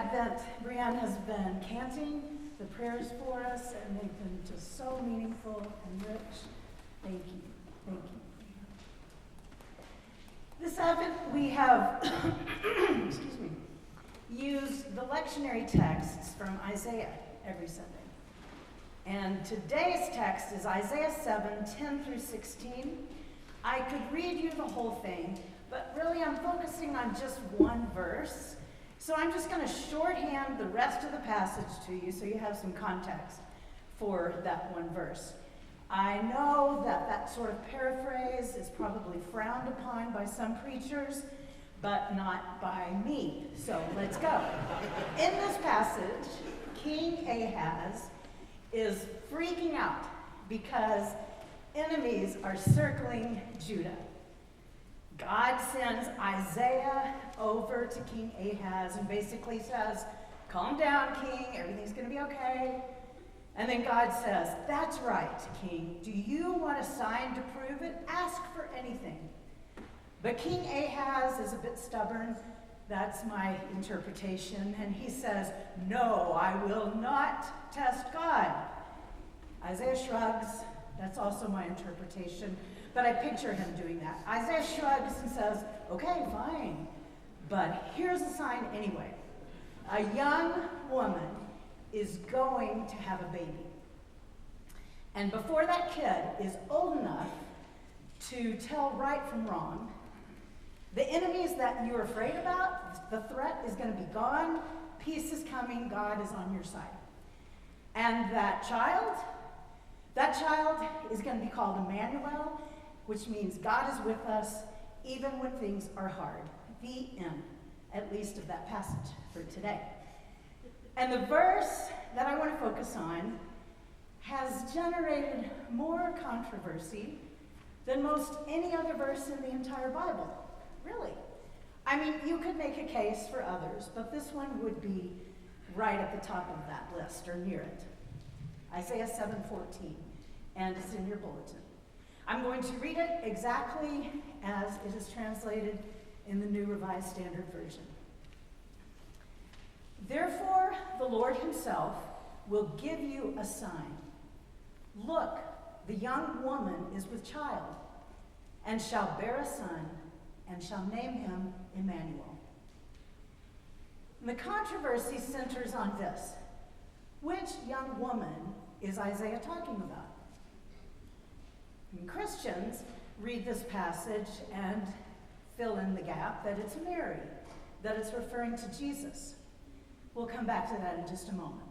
Advent, Brianne has been canting the prayers for us, and they've been just so meaningful and rich. Thank you. Thank you. This Advent, we have excuse me, used the lectionary texts from Isaiah every Sunday. And today's text is Isaiah 7:10 through 16. I could read you the whole thing, but really I'm focusing on just one verse. So I'm just going to shorthand the rest of the passage to you so you have some context for that one verse. I know that that sort of paraphrase is probably frowned upon by some preachers, but not by me. So let's go. In this passage, King Ahaz is freaking out because enemies are circling Judah. God sends Isaiah over to King Ahaz and basically says, calm down, King, everything's going to be okay. And then God says, that's right, King. Do you want a sign to prove it? Ask for anything. But King Ahaz is a bit stubborn. That's my interpretation. And he says, no, I will not test God. Isaiah shrugs. That's also my interpretation. But I picture him doing that. Isaiah shrugs and says, okay, fine. But here's a sign anyway. A young woman is going to have a baby. And before that kid is old enough to tell right from wrong, the enemies that you're afraid about, the threat is going to be gone, peace is coming, God is on your side. And that child is going to be called Emmanuel, which means God is with us even when things are hard. The end, at least of that passage for today. And the verse that I want to focus on has generated more controversy than most any other verse in the entire Bible. Really. I mean, you could make a case for others, but this one would be right at the top of that list, or near it. Isaiah 7:14, and it's in your bulletin. I'm going to read it exactly as it is translated in the New Revised Standard Version. Therefore, the Lord himself will give you a sign. Look, the young woman is with child, and shall bear a son, and shall name him Emmanuel. And the controversy centers on this. Which young woman is Isaiah talking about? And Christians read this passage and fill in the gap that it's Mary, that it's referring to Jesus. We'll come back to that in just a moment.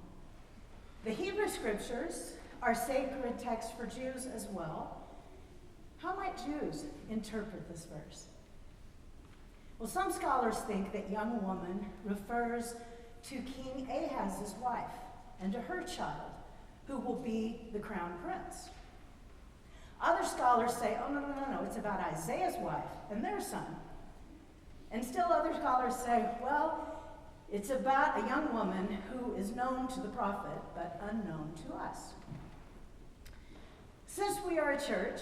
The Hebrew scriptures are sacred texts for Jews as well. How might Jews interpret this verse? Well, some scholars think that young woman refers to King Ahaz's wife and to her child, who will be the crown prince. Other scholars say, oh, no, it's about Isaiah's wife and their son. And still other scholars say, well, it's about a young woman who is known to the prophet, but unknown to us. Since we are a church,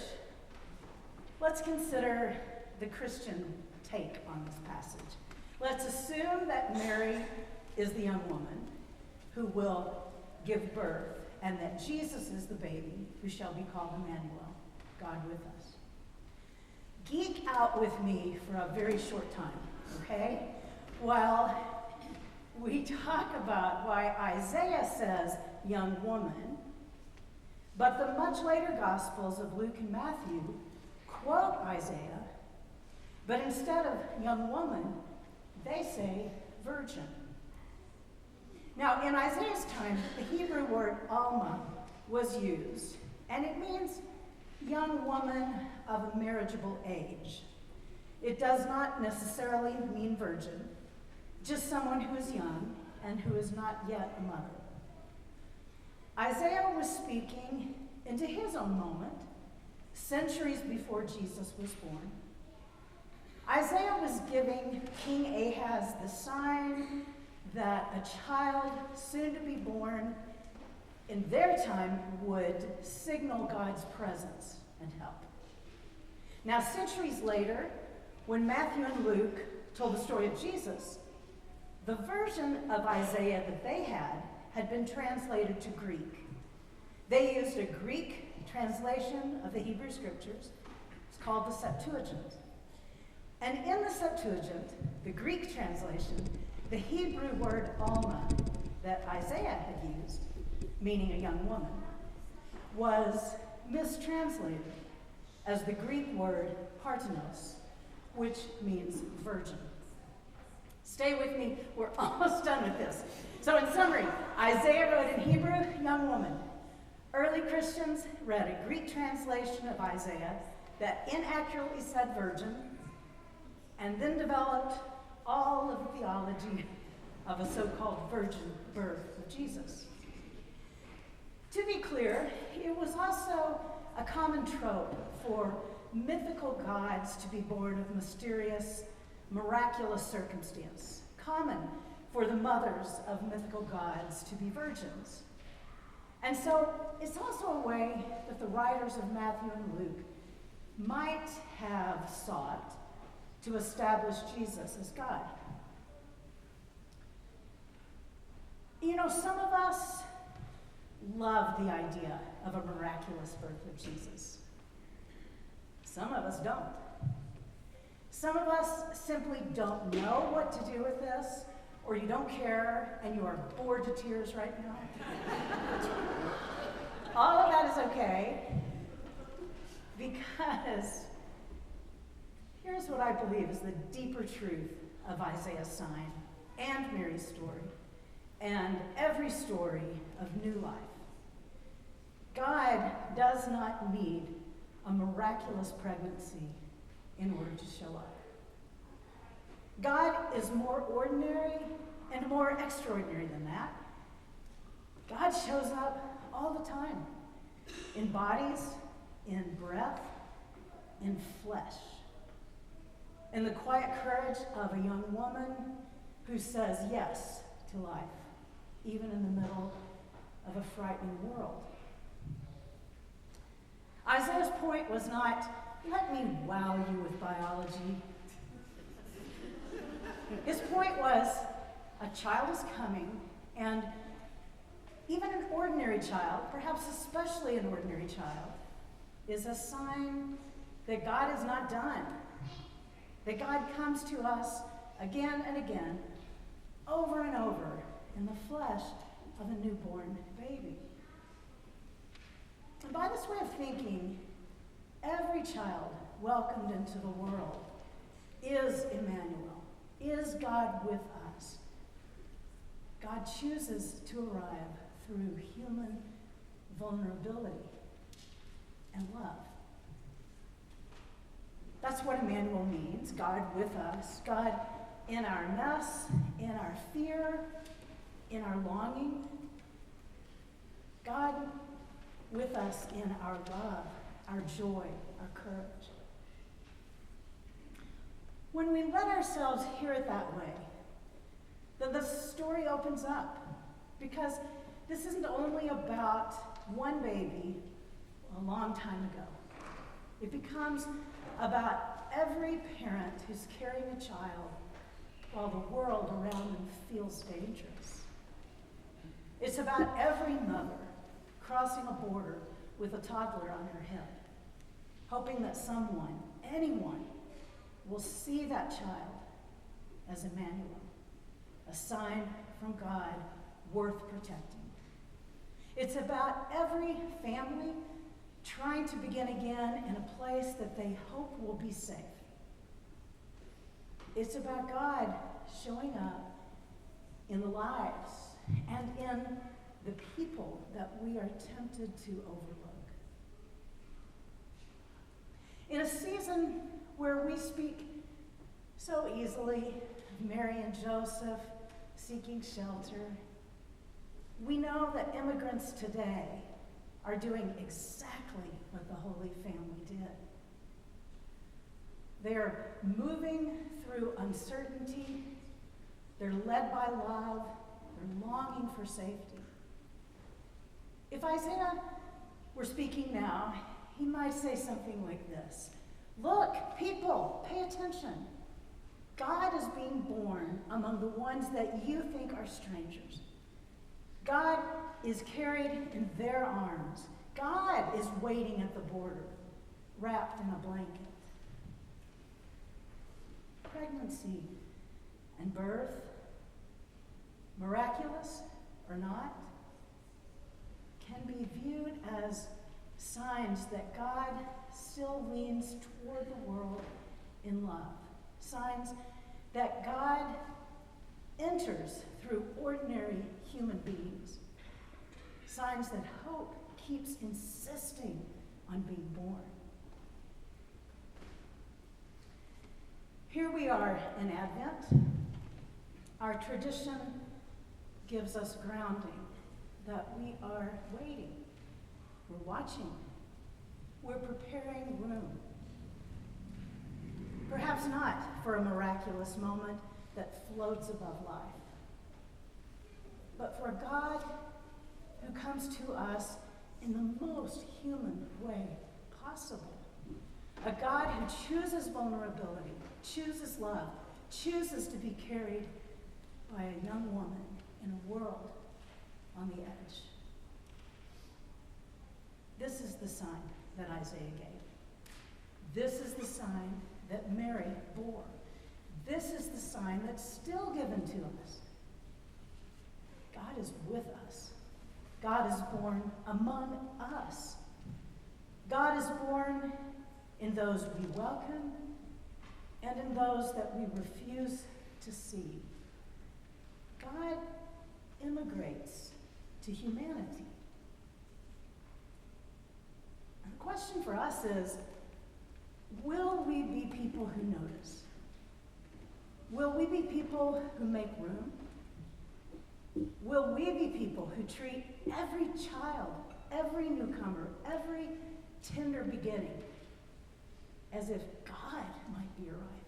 let's consider the Christian take on this passage. Let's assume that Mary is the young woman who will give birth, and that Jesus is the baby who shall be called Emmanuel, God with us. Geek out with me for a very short time, okay? While we talk about why Isaiah says young woman, but the much later Gospels of Luke and Matthew quote Isaiah, but instead of young woman, they say virgin. Now, in Isaiah's time, the Hebrew word alma was used, and it means young woman of a marriageable age. It does not necessarily mean virgin, just someone who is young and who is not yet a mother. Isaiah was speaking into his own moment, centuries before Jesus was born. Isaiah was giving King Ahaz the sign that a child soon to be born in their time would signal God's presence and help. Now, centuries later, when Matthew and Luke told the story of Jesus, The version of Isaiah that they had been translated to Greek. They used a Greek translation of the Hebrew Scriptures. It's called the Septuagint. And in the Septuagint, the Greek translation, the Hebrew word Alma that Isaiah had used, meaning a young woman, was mistranslated as the Greek word partenos, which means virgin. Stay with me, we're almost done with this. So in summary, Isaiah wrote in Hebrew, young woman. Early Christians read a Greek translation of Isaiah that inaccurately said virgin, and then developed all of the theology of a so-called virgin birth of Jesus. To be clear, it was also a common trope for mythical gods to be born of mysterious, miraculous circumstance, common for the mothers of mythical gods to be virgins. And so it's also a way that the writers of Matthew and Luke might have sought to establish Jesus as God. You know, some of us love the idea of a miraculous birth of Jesus. Some of us don't. Some of us simply don't know what to do with this, or you don't care and you are bored to tears right now. All of that is okay, because here's what I believe is the deeper truth of Isaiah's sign and Mary's story and every story of new life. God does not need a miraculous pregnancy in order to show up. God is more ordinary and more extraordinary than that. God shows up all the time, in bodies, in breath, in flesh. In the quiet courage of a young woman who says yes to life, even in the middle of a frightening world. Isaiah's point was not, let me wow you with biology. His point was, a child is coming, and even an ordinary child, perhaps especially an ordinary child, is a sign that God is not done. That God comes to us again and again, over and over, in the flesh of a newborn baby. And by this way of thinking, every child welcomed into the world is Emmanuel, is God with us. God chooses to arrive through human vulnerability and love. That's what Emmanuel means, God with us, God in our mess, in our fear, in our longing, God with us in our love, our joy, our courage. When we let ourselves hear it that way, then the story opens up, because this isn't only about one baby a long time ago. It becomes about every parent who's carrying a child while the world around them feels dangerous. It's about every mother crossing a border with a toddler on her hip, hoping that someone, anyone, will see that child as Emmanuel, a sign from God worth protecting. It's about every family trying to begin again in a place that they hope will be safe. It's about God showing up in the lives and in the people that we are tempted to overlook. In a season where we speak so easily of Mary and Joseph seeking shelter, we know that immigrants today are doing exactly what the Holy Family did. They're moving through uncertainty. They're led by love. They're longing for safety. If Isaiah were speaking now, he might say something like this. Look, people, pay attention. God is being born among the ones that you think are strangers. God is carried in their arms. God is waiting at the border, wrapped in a blanket. Pregnancy and birth, miraculous or not, can be viewed as signs that God still leans toward the world in love. Signs that God enters through ordinary human beings. Signs that hope keeps insisting on being born. Here we are in Advent. Our tradition gives us grounding that we are waiting. We're watching. We're preparing room. Perhaps not for a miraculous moment that floats above life, but for a God who comes to us in the most human way possible. A God who chooses vulnerability, chooses love, chooses to be carried by a young woman in a world on the edge. This is the sign that Isaiah gave. This is the sign that Mary bore. This is the sign that's still given to us. God is with us. God is born among us. God is born in those we welcome and in those that we refuse to see. God immigrates to humanity. And the question for us is, will we be people who notice? Will we be people who make room? Will we be people who treat every child, every newcomer, every tender beginning as if God might be arriving?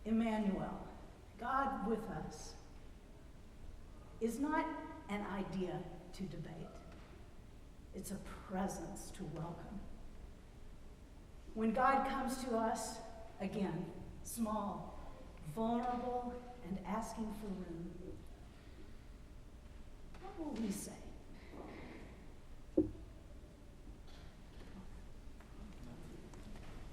Emmanuel, God with us, is not an idea to debate. It's a presence to welcome. When God comes to us, again, small, vulnerable, and asking for room, what will we say?